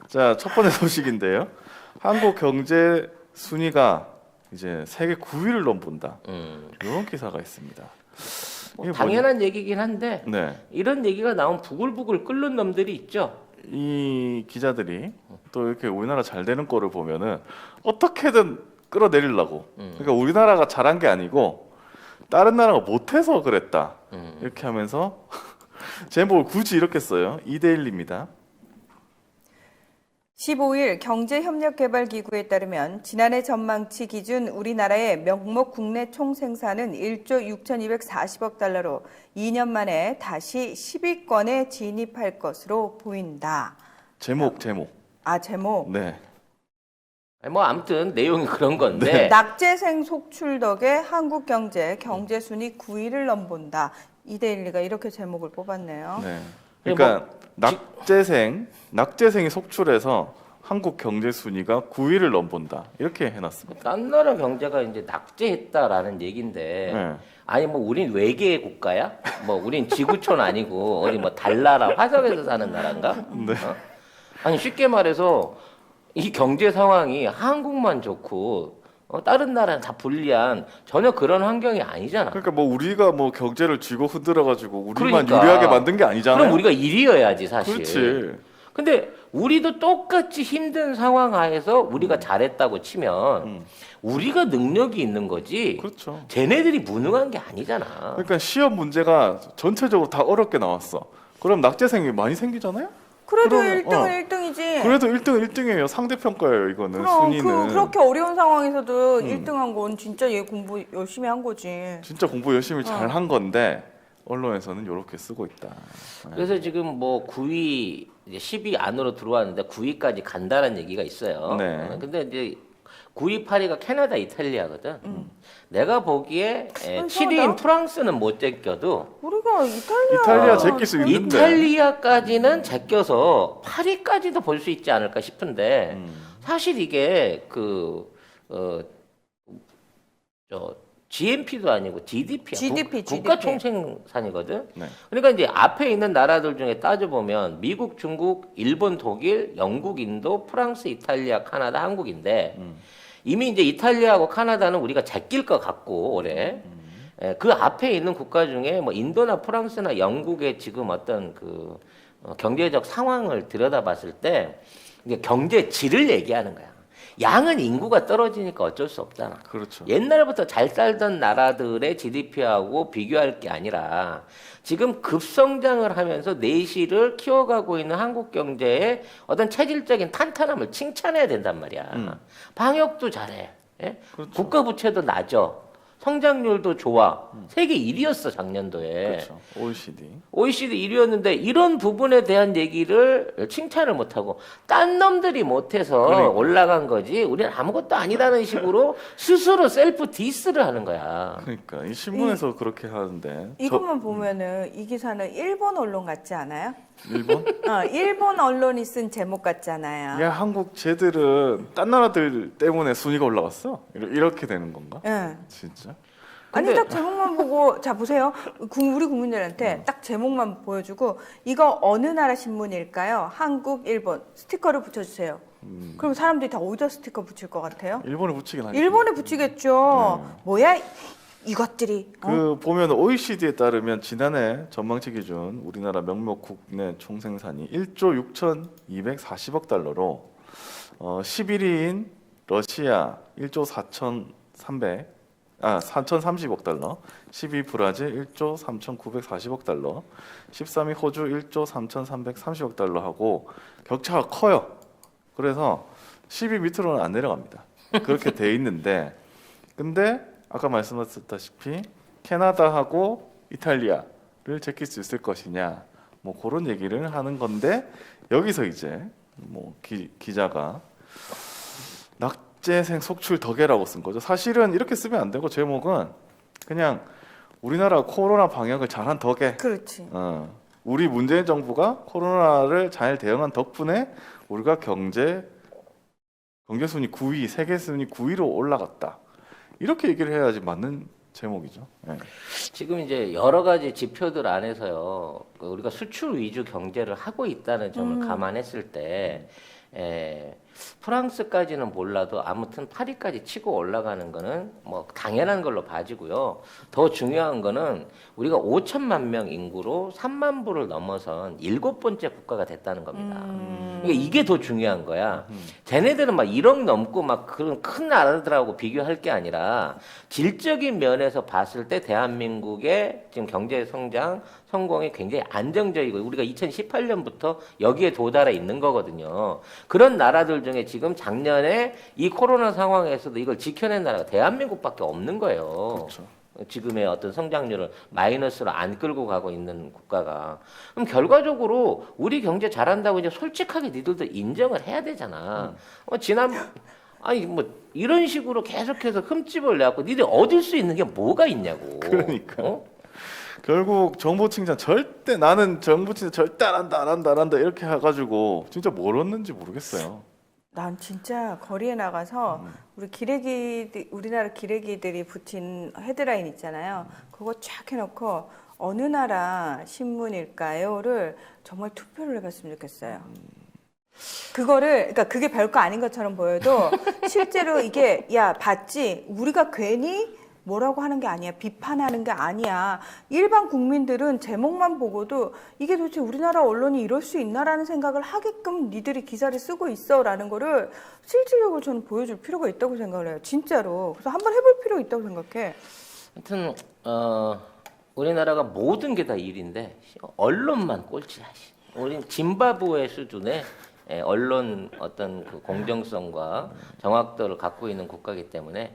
자, 첫 번째 소식인데요. 한국 경제 순위가 이제 세계 9위를 넘본다. 이런 기사가 있습니다. 뭐 이게 당연한 얘기긴 한데 네. 이런 얘기가 나오면 부글부글 끓는 놈들이 있죠. 이 기자들이 또 이렇게 우리나라 잘 되는 거를 보면은 어떻게든 끌어내리려고. 그러니까 우리나라가 잘한 게 아니고 다른 나라가 못해서 그랬다. 이렇게 하면서 제목을 굳이 이렇게 써요. 2대1입니다. 15일 경제협력개발기구에 따르면 지난해 전망치 기준 우리나라의 명목 국내 총생산은 1조 6,240억 달러로 2년 만에 다시 10위권에 진입할 것으로 보인다. 제목. 제목. 네. 아니, 뭐 아무튼 내용이 그런 건데 네. 낙제생 속출 덕에 한국 경제 순위 9위를 넘본다. 2대1가 이렇게 제목을 뽑았네요. 네. 그러니까 낙제생이 속출해서 한국 경제 순위가 9위를 넘본다. 이렇게 해놨습니다. 딴 나라 경제가 이제 낙제했다라는 얘긴데 네. 아니 뭐 우린 외계 국가야? 뭐 우린 지구촌 아니고 어디 뭐 달나라 화성에서 사는 나라인가? 네. 아니 쉽게 말해서 이 경제 상황이 한국만 좋고 다른 나라는 다 불리한 전혀 그런 환경이 아니잖아. 그러니까 뭐 우리가 뭐 경제를 쥐고 흔들어 가지고 우리만 그러니까. 유리하게 만든 게 아니잖아요. 그럼 우리가 1위여야지 사실. 그렇지. 근데 우리도 똑같이 힘든 상황 하에서 우리가 잘했다고 치면 우리가 능력이 있는 거지. 그렇죠. 쟤네들이 무능한 게 아니잖아. 그러니까 시험 문제가 전체적으로 다 어렵게 나왔어. 그럼 낙제생이 많이 생기잖아요? 그래도 그러면, 1등은 1등이지. 그래도 1등은 1등이에요. 상대평가예요, 이거는. 그럼 순위는. 그렇게 어려운 상황에서도 1등한 건 진짜 얘 공부 열심히 한 거지. 진짜 공부 열심히 잘 한 건데 언론에서는 이렇게 쓰고 있다. 그래서 지금 뭐 9위, 이제 10위 안으로 들어왔는데 9위까지 간다는 얘기가 있어요. 네. 근데 이제 9위, 8위가 캐나다, 이탈리아거든. 내가 보기에 7위인 프랑스는 못 제껴도 우리가 이탈리아 제낄 수 있는데. 이탈리아까지는 제껴서 8위까지도 볼 수 있지 않을까 싶은데 사실 이게 GNP도 아니고 GDP야. GDP. 국가 총생산이거든. 네. 그러니까 이제 앞에 있는 나라들 중에 따져보면 미국, 중국, 일본, 독일, 영국, 인도, 프랑스, 이탈리아, 카나다, 한국인데 이미 이제 이탈리아하고 카나다는 우리가 제낄 것 같고 올해 그 앞에 있는 국가 중에 뭐 인도나 프랑스나 영국의 지금 어떤 경제적 상황을 들여다봤을 때 이게 경제 질을 얘기하는 거야. 양은 인구가 떨어지니까 어쩔 수 없잖아. 그렇죠. 옛날부터 잘 살던 나라들의 GDP하고 비교할 게 아니라 지금 급성장을 하면서 내실을 키워가고 있는 한국 경제의 어떤 체질적인 탄탄함을 칭찬해야 된단 말이야. 방역도 잘해. 예? 그렇죠. 국가 부채도 낮아. 성장률도 좋아. 세계 1위였어 작년도에. 그렇죠. OECD. OECD 1위였는데 이런 부분에 대한 얘기를 칭찬을 못하고 딴 놈들이 못해서 그러니까. 올라간 거지 우리는 아무것도 아니라는 식으로 스스로 셀프 디스를 하는 거야. 그러니까 이 신문에서 그렇게 하는데. 이것만 보면은 이 기사는 일본 언론 같지 않아요? 일본? 일본 언론이 쓴 제목 같잖아요. 야, 한국 쟤들은 딴 나라들 때문에 순위가 올라갔어? 이렇게 되는 건가? 예. 진짜? 아니 근데- 딱 제목만 보고 자 보세요. 우리 국민들한테 딱 제목만 보여주고 이거 어느 나라 신문일까요? 한국, 일본 스티커를 붙여주세요. 그럼 사람들이 다 어디다 스티커 붙일 것 같아요? 일본에 붙이긴 하니까. 일본에 붙이겠죠. 뭐야 이것들이? 그 보면 OECD에 따르면 지난해 전망치 기준 우리나라 명목 국내 총생산이 1조 6,240억 달러로 11위인 러시아 1조 4,030억 달러, 12위 브라질 1조 3,940억 달러, 13위 호주 1조 3,330억 달러 하고 격차가 커요. 그래서 10위 밑으로는 안 내려갑니다. 그렇게 돼 있는데 근데 아까 말씀하셨다시피 캐나다하고 이탈리아를 제낄 수 있을 것이냐 뭐 그런 얘기를 하는 건데 여기서 이제 뭐 기자가 낙제생 속출 덕에라고 쓴 거죠. 사실은 이렇게 쓰면 안 되고 제목은 그냥 우리나라 코로나 방역을 잘한 덕에 그렇지. 우리 문재인 정부가 코로나를 잘 대응한 덕분에 우리가 경제 순위 9위, 세계 순위 9위로 올라갔다. 이렇게 얘기를 해야지 맞는 제목이죠. 네. 지금 이제 여러 가지 지표들 안에서요, 우리가 수출 위주 경제를 하고 있다는 점을 감안했을 때, 프랑스까지는 몰라도 아무튼 파리까지 치고 올라가는 거는 뭐 당연한 걸로 봐지고요. 더 중요한 거는 우리가 5천만 명 인구로 3만 부를 넘어선 7번째 국가가 됐다는 겁니다. 그러니까 이게 더 중요한 거야. 쟤네들은 막 1억 넘고 막 그런 큰 나라들하고 비교할 게 아니라 질적인 면에서 봤을 때 대한민국의 지금 경제 성장 성공이 굉장히 안정적이고 우리가 2018년부터 여기에 도달해 있는 거거든요. 그런 나라들 중에 지금 작년에 이 코로나 상황에서도 이걸 지켜낸 나라가 대한민국밖에 없는 거예요. 그렇죠. 지금의 어떤 성장률을 마이너스로 안 끌고 가고 있는 국가가. 그럼 결과적으로 우리 경제 잘한다고 이제 솔직하게 니들도 인정을 해야 되잖아. 아니 뭐 이런 식으로 계속해서 흠집을 내갖고 니들 얻을 수 있는 게 뭐가 있냐고. 그러니까. 어? 결국 정부 칭찬 절대 나는 정부 칭찬 절대 안 한다 이렇게 해가지고 진짜 뭘 얻는지 모르겠어요. 난 진짜 거리에 나가서 우리나라 기레기들이 붙인 헤드라인 있잖아요. 그거 쫙 해놓고 어느 나라 신문일까요를 정말 투표를 해봤으면 좋겠어요. 그러니까 그게 별거 아닌 것처럼 보여도 실제로 이게 야 봤지? 우리가 괜히 뭐라고 하는 게 아니야. 비판하는 게 아니야. 일반 국민들은 제목만 보고도 이게 도대체 우리나라 언론이 이럴 수 있나라는 생각을 하게끔 니들이 기사를 쓰고 있어라는 거를 실질적으로 저는 보여줄 필요가 있다고 생각을 해요. 진짜로. 그래서 한번 해볼 필요가 있다고 생각해. 하여튼 우리나라가 모든 게 다 일인데 언론만 꼴찌야. 우린 짐바브웨 수준의 언론 어떤 그 공정성과 정확도를 갖고 있는 국가이기 때문에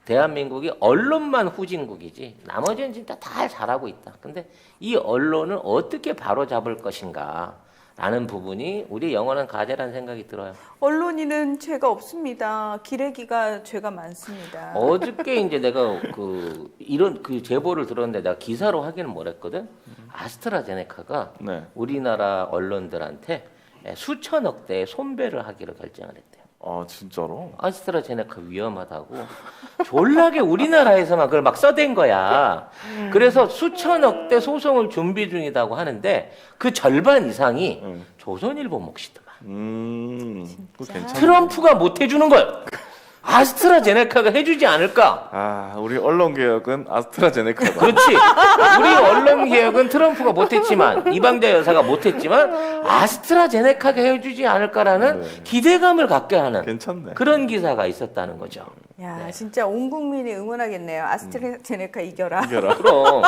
대한민국이 언론만 후진국이지 나머지는 진짜 다 잘하고 있다. 근데 이 언론을 어떻게 바로잡을 것인가 라는 부분이 우리의 영원한 과제라는 생각이 들어요. 언론인은 죄가 없습니다. 기레기가 죄가 많습니다. 어저께 이제 내가 이런 제보를 들었는데 내가 기사로 확인을 못 했거든. 아스트라제네카가 네. 우리나라 언론들한테 수천억 대의 손배를 하기로 결정을 했대요. 아 진짜로? 아스트라제네카 위험하다고 졸라게 우리나라에서만 그걸 막 써댄 거야. 그래서 수천억 대 소송을 준비 중이라고 하는데 그 절반 이상이 조선일보 몫이더만. 그거 괜찮네. 트럼프가 못 해주는 걸 아스트라제네카가 해주지 않을까? 아 우리 언론 개혁은 아스트라제네카다. 그렇지. 우리 언론 개혁은 트럼프가 못했지만 이방자 여사가 못했지만 아스트라제네카가 해주지 않을까라는 기대감을 갖게 하는 괜찮네. 그런 기사가 있었다는 거죠. 야, 진짜 온 국민이 응원하겠네요. 아스트라제네카 이겨라. 이겨라. 그럼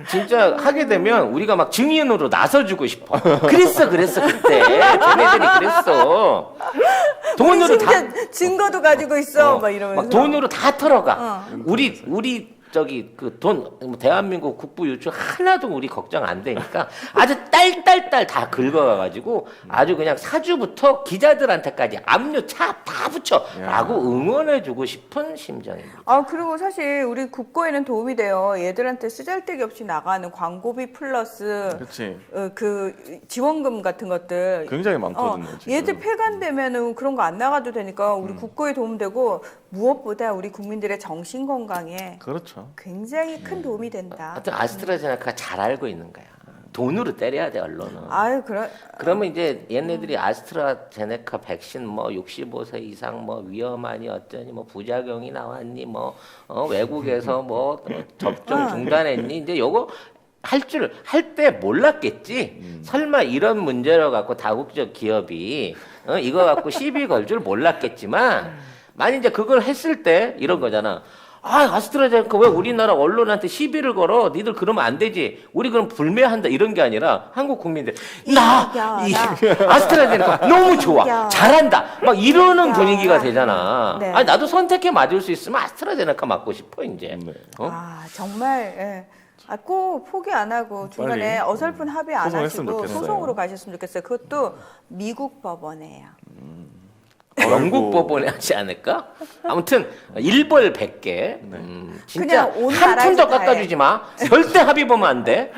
진짜 하게 되면 우리가 막 증인으로 나서주고 싶어. 그랬어 그때 걔네들이 그랬어. 돈으로 다 증거도 가지고 있어. 막 이러면서. 막 돈으로 다 털어가. 우리 대한민국 국부 유출 하나도 우리 걱정 안 되니까 아주 딸 다 긁어가지고 아주 그냥 사주부터 기자들한테까지 압류 차 다 붙여라고 응원해주고 싶은 심정입니다. 그리고 사실 우리 국고에는 도움이 돼요. 얘들한테 쓰잘데기 없이 나가는 광고비 플러스 그렇지. 그 지원금 같은 것들 굉장히 많거든요. 지금. 얘들 폐간되면은 그런 거 안 나가도 되니까 우리 국고에 도움되고 무엇보다 우리 국민들의 정신 건강에 그렇죠. 굉장히 큰 도움이 된다. 하여튼 아스트라제네카 잘 알고 있는 거야. 돈으로 때려야 돼 언론은. 그러면 이제 얘네들이 아스트라제네카 백신 뭐 65세 이상 뭐 위험하니 어쩌니 뭐 부작용이 나왔니 뭐 외국에서 뭐 접종 중단했니 이제 요거 할 때 몰랐겠지. 설마 이런 문제를 갖고 다국적 기업이 이거 갖고 시비 걸 줄 몰랐겠지만 만약 이제 그걸 했을 때 이런 거잖아. 아스트라제네카 왜 우리나라 언론한테 시비를 걸어? 니들 그러면 안 되지. 우리 그럼 불매한다 이런 게 아니라 한국 국민들 아스트라제네카 너무 좋아. 잘한다. 막 이러는 분위기가 되잖아. 네. 나도 선택해 맞을 수 있으면 아스트라제네카 맞고 싶어 이제. 네. 정말 예. 꼭 포기 안 하고 중간에 빨리. 어설픈 합의 안 소송했으면 하시고 좋겠어요. 소송으로 가셨으면 좋겠어요. 그것도 미국 법원에요. 영국 법원에 하지 않을까? 아무튼 일벌 100개. 진짜 그냥 온 한 푼도 나라에서 다 해. 깎아주지 마. 절대 합의 보면 안 돼.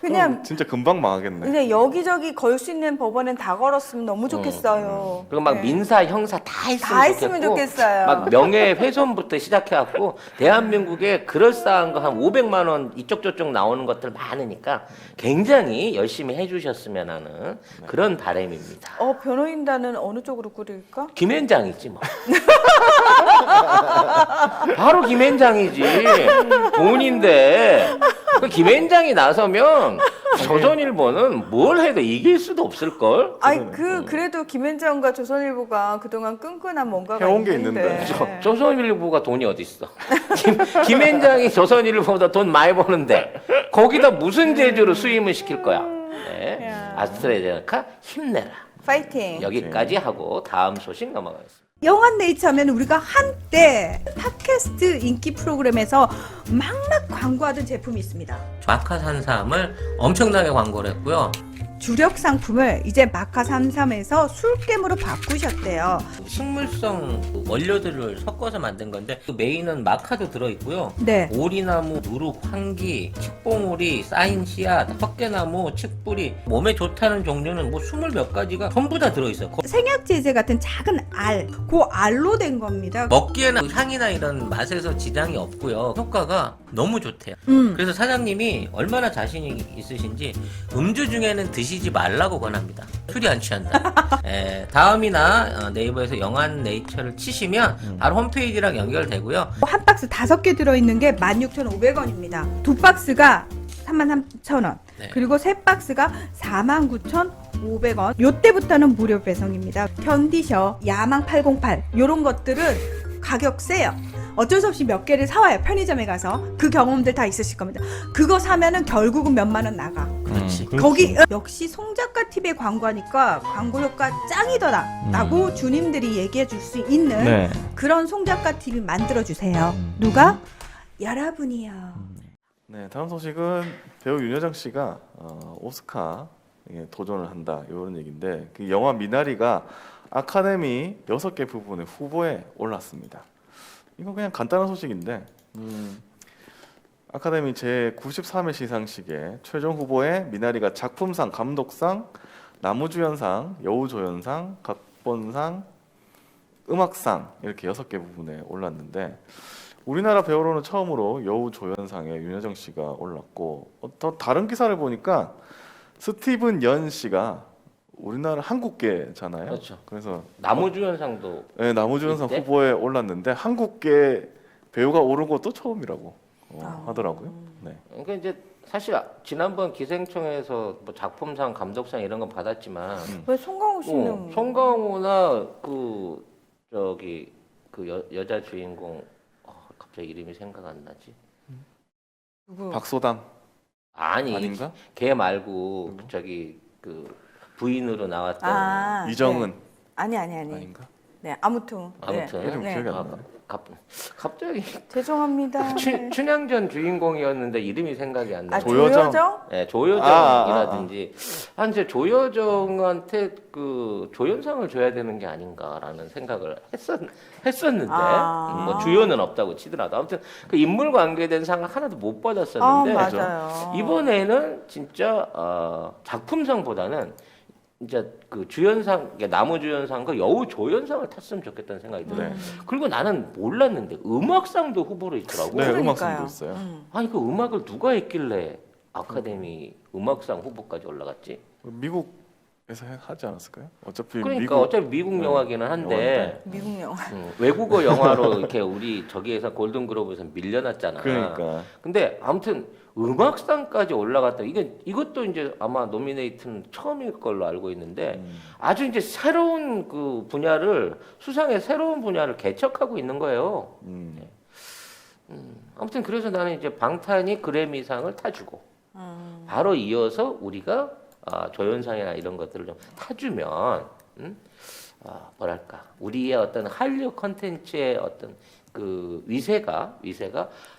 그냥 진짜 금방 망하겠네. 그냥 여기저기 걸 수 있는 법원엔 다 걸었으면 너무 좋겠어요. 그리고 막 네. 민사, 형사 다 했으면 다 했으면 좋겠고, 좋겠어요. 막 명예훼손부터 시작해갖고 대한민국에 그럴싸한 거 한 500만 원 이쪽 저쪽 나오는 것들 많으니까 굉장히 열심히 해주셨으면 하는 그런 바람입니다. 변호인단은 어느 쪽으로 꾸릴까? 김앤장이지 뭐. 바로 김앤장이지. 돈인데 그 김앤장이 나서면 조선일보는 뭘 해도 이길 수도 없을 걸. 아니 그래도 김현정과 조선일보가 그동안 끈끈한 뭔가가 해온 게 있는데. 조선일보가 돈이 어디 있어? 김앤장이 조선일보보다 돈 많이 버는데 거기다 무슨 제주로 수임을 시킬 거야? 네. 야. 아스트라제네카 힘내라. 파이팅. 여기까지 하고 다음 소식 넘어가겠습니다. 영한네이처 하면 우리가 한때 팟캐스트 인기 프로그램에서 막막 광고하던 제품이 있습니다. 마카산삼을 엄청나게 광고를 했고요. 주력 상품을 이제 마카33에서 술겜으로 바꾸셨대요. 식물성 그 원료들을 섞어서 만든 건데 그 메인은 마카도 들어있고요. 네. 오리나무, 누룩, 황기, 칡봉오리, 쌓인 씨앗, 헛개나무, 칡뿌리 몸에 좋다는 종류는 뭐 20몇 가지가 전부 다 들어있어요. 생약제제 같은 작은 알, 그 알로 된 겁니다. 먹기에는 향이나 이런 맛에서 지장이 없고요. 효과가 너무 좋대요. 그래서 사장님이 얼마나 자신이 있으신지 음주 중에는 드시지 말라고 권합니다. 술이 안 취한다. 다음이나 네이버에서 영한네이처를 치시면 바로 홈페이지랑 연결되고요. 한 박스 5개 들어있는 게 16,500원입니다. 두 박스가 33,000원. 네. 그리고 세 박스가 49,500원. 요때부터는 무료 배송입니다. 견디셔, 야망 808 요런 것들은 가격 세요. 어쩔 수 없이 몇 개를 사와요. 편의점에 가서. 그 경험들 다 있으실 겁니다. 그거 사면은 결국은 몇만 원 나가. 그렇지. 거기 역시 송작가 TV에 광고하니까 광고 효과 짱이더라라고 주님들이 얘기해 줄 수 있는 네. 그런 송작가 TV 만들어 주세요. 누가? 여러분이요. 네, 다음 소식은 배우 윤여정 씨가 오스카 도전을 한다 이런 얘기인데 그 영화 미나리가 아카데미 6개 부분의 후보에 올랐습니다. 이거 그냥 간단한 소식인데 아카데미 제93회 시상식에 최종 후보에 미나리가 작품상, 감독상, 나무주연상, 여우조연상, 각본상, 음악상 이렇게 6개 부분에 올랐는데 우리나라 배우로는 처음으로 여우조연상에 윤여정 씨가 올랐고 더 다른 기사를 보니까 스티븐 연 씨가 우리나라 한국계잖아요. 그렇죠. 그래서 나무주연상도 네, 나무주연상 이때? 후보에 올랐는데 한국계 배우가 오른 것도 처음이라고 하더라고요. 네. 그러니까 이제 사실 지난번 기생충에서 뭐 작품상, 감독상 이런 건 받았지만 왜 송강호 씨는 송강호나 그 저기 그 여자 주인공 갑자기 이름이 생각 안 나지? 누구? 박소담 아니 아닌가? 걔 말고 저기 그 부인으로 나왔던 이정은 네. 아니. 아닌가? 네, 아무튼. 아무튼 이름 네. 기억이 안 나네. 갑자기 죄송합니다. 네. 춘향전 주인공이었는데 이름이 생각이 안 나. 조여정? 네, 조여정이라든지 이제 조여정한테 그 조연상을 줘야 되는 게 아닌가라는 생각을 했었는데 뭐 주연은 없다고 치더라도 아무튼 그 인물 관계된 상을 하나도 못 받았었는데 맞아요. 이번에는 진짜 작품상보다는 이제 그 주연상, 나무주연상과 여우조연상을 탔으면 좋겠다는 생각이 들어요. 네. 그리고 나는 몰랐는데 음악상도 후보로 있더라고. 네, 그러니까요. 음악상도 있어요. 아니 그 음악을 누가 했길래 아카데미 음악상 후보까지 올라갔지? 미국에서 하지 않았을까요? 어차피 그러니까 어차피 미국 영화기는 한데 미국 영화. 외국어 영화로 이렇게 우리 저기에서 골든글로브에서 밀려났잖아. 그러니까 근데 아무튼 음악상까지 올라갔다. 이것도 이제 아마 노미네이트는 처음일 걸로 알고 있는데 아주 이제 새로운 그 분야를 수상의 새로운 분야를 개척하고 있는 거예요. 아무튼 그래서 나는 이제 방탄이 그래미상을 타주고 바로 이어서 우리가 조연상이나 이런 것들을 좀 타주면 뭐랄까 우리의 어떤 한류 컨텐츠의 어떤 그 위세가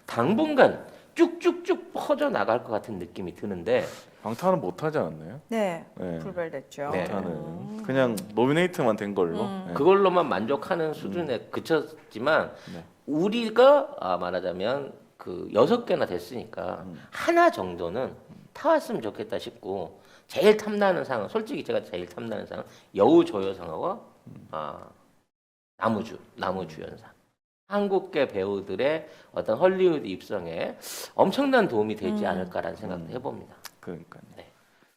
당분간 쭉쭉쭉 퍼져 나갈 것 같은 느낌이 드는데 방탄은 못 하지 않았나요? 네, 네. 불발됐죠. 네. 방탄은 그냥 노미네이트만 된 걸로. 네. 그걸로만 만족하는 수준에 그쳤지만 네. 우리가 말하자면 그 6개나 됐으니까 하나 정도는 타왔으면 좋겠다 싶고 제일 탐나는 상, 솔직히 제가 제일 탐나는 상은 여우조연상하고 나무주연상. 한국계 배우들의 어떤 헐리우드 입성에 엄청난 도움이 되지 않을까라는 생각도 해봅니다. 그러니까요. 네.